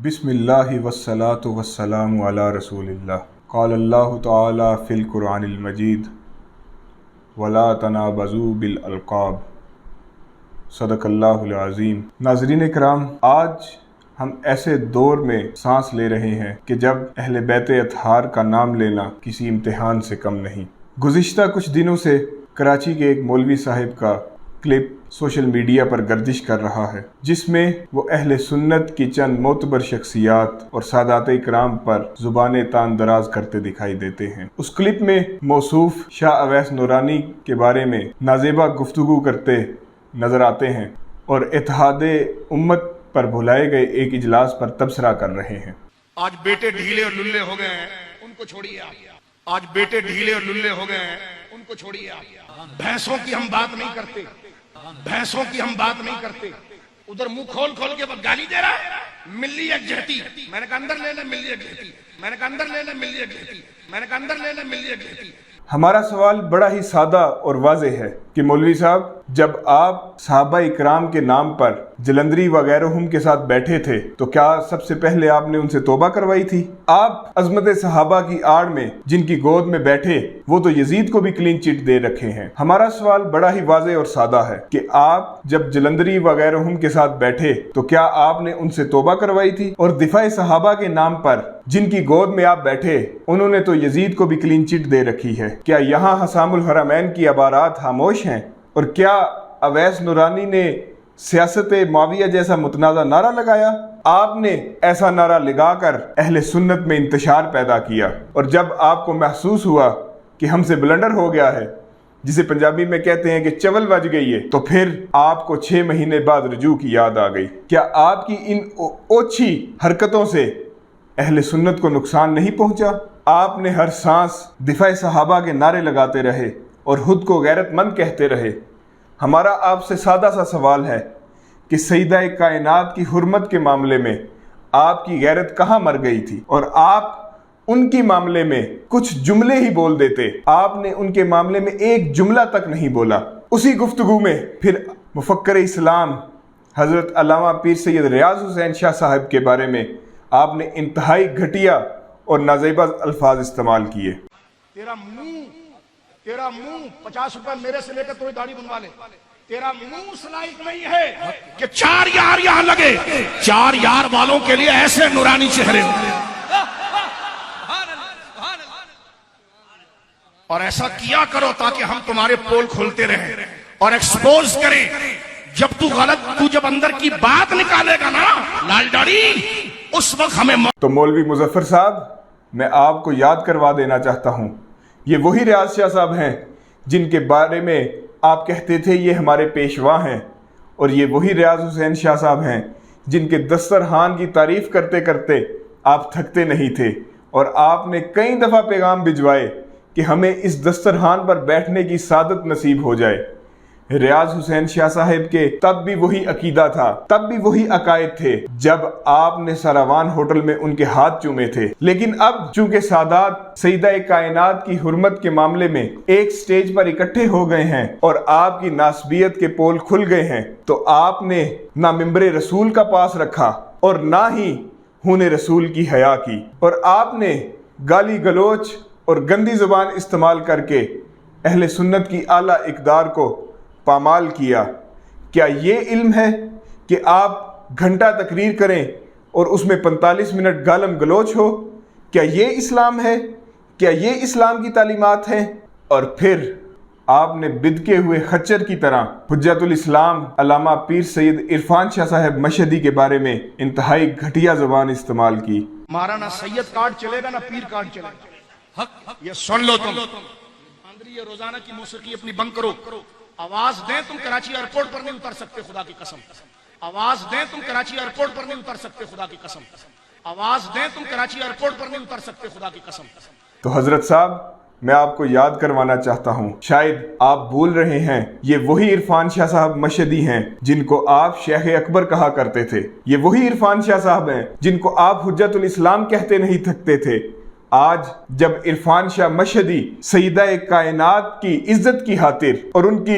بسم اللہ والصلاة والسلام علی رسول اللہ قال اللہ تعالی فی القرآن المجید ولا تنابزوا بالالقاب صدق اللہ العظیم۔ ناظرین کرام، آج ہم ایسے دور میں سانس لے رہے ہیں کہ جب اہل بیت اطہار کا نام لینا کسی امتحان سے کم نہیں۔ گزشتہ کچھ دنوں سے کراچی کے ایک مولوی صاحب کا کلپ سوشل میڈیا پر گردش کر رہا ہے، جس میں وہ اہل سنت کی چند معتبر شخصیات اور سادات کرام پر زبان تان دراز کرتے دکھائی دیتے ہیں۔ اس کلپ میں موصوف شاہ اویس نورانی کے بارے میں نازیبا گفتگو کرتے نظر آتے ہیں اور اتحاد امت پر بھلائے گئے ایک اجلاس پر تبصرہ کر رہے ہیں۔ آج بیٹے ڈھیلے اور للے ہو گئے ہیں، ان کو چھوڑیے آپ۔ آج بیٹے ڈھیلے اور للے ہو گئے ہیں، ان کو چھوڑیے آپ۔ بھینسوں کی ہم بات نہیں کرتے، بھینسوں کی ہم بات نہیں کرتے۔ ادھر منہ کھول کھول کے وہ گالی دے رہا ہے، ملی یکجہتی۔ میں نے کہا اندر لے لے ملی یکجہتی، میں نے کہا اندر لے لے ملی یکجہتی، میں نے کہا اندر لے لے ملی یکجہتی۔ ہمارا سوال بڑا ہی سادہ اور واضح ہے کہ مولوی صاحب، جب آپ صحابہ اکرام کے نام پر جلندری وغیرہم کے ساتھ بیٹھے تھے تو کیا سب سے پہلے آپ نے ان سے توبہ کروائی تھی؟ آپ عظمت صحابہ کی آڑ میں جن کی گود میں بیٹھے وہ تو یزید کو بھی کلین چٹ دے رکھے ہیں۔ ہمارا سوال بڑا ہی واضح اور سادہ ہے کہ آپ جب جلندری وغیرہم کے ساتھ بیٹھے تو کیا آپ نے ان سے توبہ کروائی تھی؟ اور دفاع صحابہ کے نام پر جن کی گود میں آپ بیٹھے انہوں نے تو یزید کو بھی کلین چٹ دے رکھی ہے۔ کیا یہاں حسام الحرمین کی عبارات خاموش ہیں؟ اور کیا اویس نورانی نے سیاست معاویہ جیسا متنازع نعرہ لگایا؟ آپ نے ایسا نعرہ لگا کر اہل سنت میں انتشار پیدا کیا، اور جب آپ کو محسوس ہوا کہ ہم سے بلنڈر ہو گیا ہے، جسے پنجابی میں کہتے ہیں کہ چول بج گئی ہے، تو پھر آپ کو 6 مہینے بعد رجوع کی یاد آ گئی۔ کیا آپ کی ان اوچھی حرکتوں سے اہل سنت کو نقصان نہیں پہنچا؟ آپ نے ہر سانس دفاع صحابہ کے نعرے لگاتے رہے اور خود کو غیرت مند کہتے رہے۔ ہمارا آپ سے سادہ سا سوال ہے کہ سیدہ کائنات کی حرمت کے معاملے میں آپ کی غیرت کہاں مر گئی تھی؟ اور آپ ان کے معاملے میں کچھ جملے ہی بول دیتے، آپ نے ان کے معاملے میں ایک جملہ تک نہیں بولا۔ اسی گفتگو میں پھر مفکر اسلام حضرت علامہ پیر سید ریاض حسین شاہ صاحب کے بارے میں آپ نے انتہائی گھٹیا اور نازیبا الفاظ استعمال کیے۔ تیرا منہ 50 روپے میرے سے لے کر تھوڑی داڑھی بنوا لے۔ تیرا منہ اس لائق نہیں ہے کہ 4 یار یہاں لگے۔ 4 یار والوں کے لیے ایسے نورانی چہرے ہوں، اور ایسا کیا کرو تاکہ ہم تمہارے پول کھولتے رہیں اور ایکسپوز کریں۔ جب تو جب اندر کی بات نکالے گا نا لال داڑھی، اس وقت ہمیں تو مولوی مظفر صاحب، میں آپ کو یاد کروا دینا چاہتا ہوں، یہ وہی ریاض شاہ صاحب ہیں جن کے بارے میں آپ کہتے تھے یہ ہمارے پیشوا ہیں، اور یہ وہی ریاض حسین شاہ صاحب ہیں جن کے دسترخوان کی تعریف کرتے کرتے آپ تھکتے نہیں تھے، اور آپ نے کئی دفعہ پیغام بھجوائے کہ ہمیں اس دسترخوان پر بیٹھنے کی سعادت نصیب ہو جائے۔ ریاض حسین شاہ صاحب کے تب بھی وہی عقیدہ تھا، تب بھی وہی عقائد تھے جب آپ نے ساراوان ہوٹل میں ان کے ہاتھ چومے تھے، لیکن اب چونکہ سادات سیدہ کائنات کی حرمت کے معاملے میں ایک سٹیج پر اکٹھے ہو گئے ہیں اور آپ کی ناسبیت کے پول کھل گئے ہیں، تو آپ نے نہ ممبر رسول کا پاس رکھا اور نہ ہی خون رسول کی حیا کی، اور آپ نے گالی گلوچ اور گندی زبان استعمال کر کے اہل سنت کی اعلیٰ اقدار کو پامال کیا۔ کیا یہ علم ہے کہ آپ گھنٹہ تقریر کریں اور اس میں 45 منٹ گالم گلوچ ہو؟ کیا یہ اسلام ہے؟ کیا یہ اسلام کی تعلیمات ہیں؟ اور پھر آپ نے بدکے ہوئے خچر کی طرح حجت الاسلام علامہ پیر سید عرفان شاہ صاحب مشہدی کے بارے میں انتہائی گھٹیا زبان استعمال کی۔ ہمارا نہ سید کارڈ چلے گا نہ پیر کارڈ چلے گا۔ یہ سن لو تم، یہ روزانہ کی موسیقی اپنی بند کرو۔ آواز دیں تم کراچی ایئرپورٹ پر نہیں اتر سکتے، خدا کی قسم۔ آواز دیں تم کراچی ایئرپورٹ پر نہیں اتر سکتے، خدا کی قسم۔ آواز دیں تم کراچی ایئرپورٹ پر نہیں اتر سکتے، خدا کی قسم۔ تو حضرت صاحب، میں آپ کو یاد کروانا چاہتا ہوں، شاید آپ بھول رہے ہیں، یہ وہی عرفان شاہ صاحب مشہدی ہیں جن کو آپ شیخ اکبر کہا کرتے تھے۔ یہ وہی عرفان شاہ صاحب ہیں جن کو آپ حجت الاسلام کہتے نہیں تھکتے تھے۔ آج جب عرفان شاہ مشہدی سیدہ کائنات کی عزت کی خاطر اور ان کی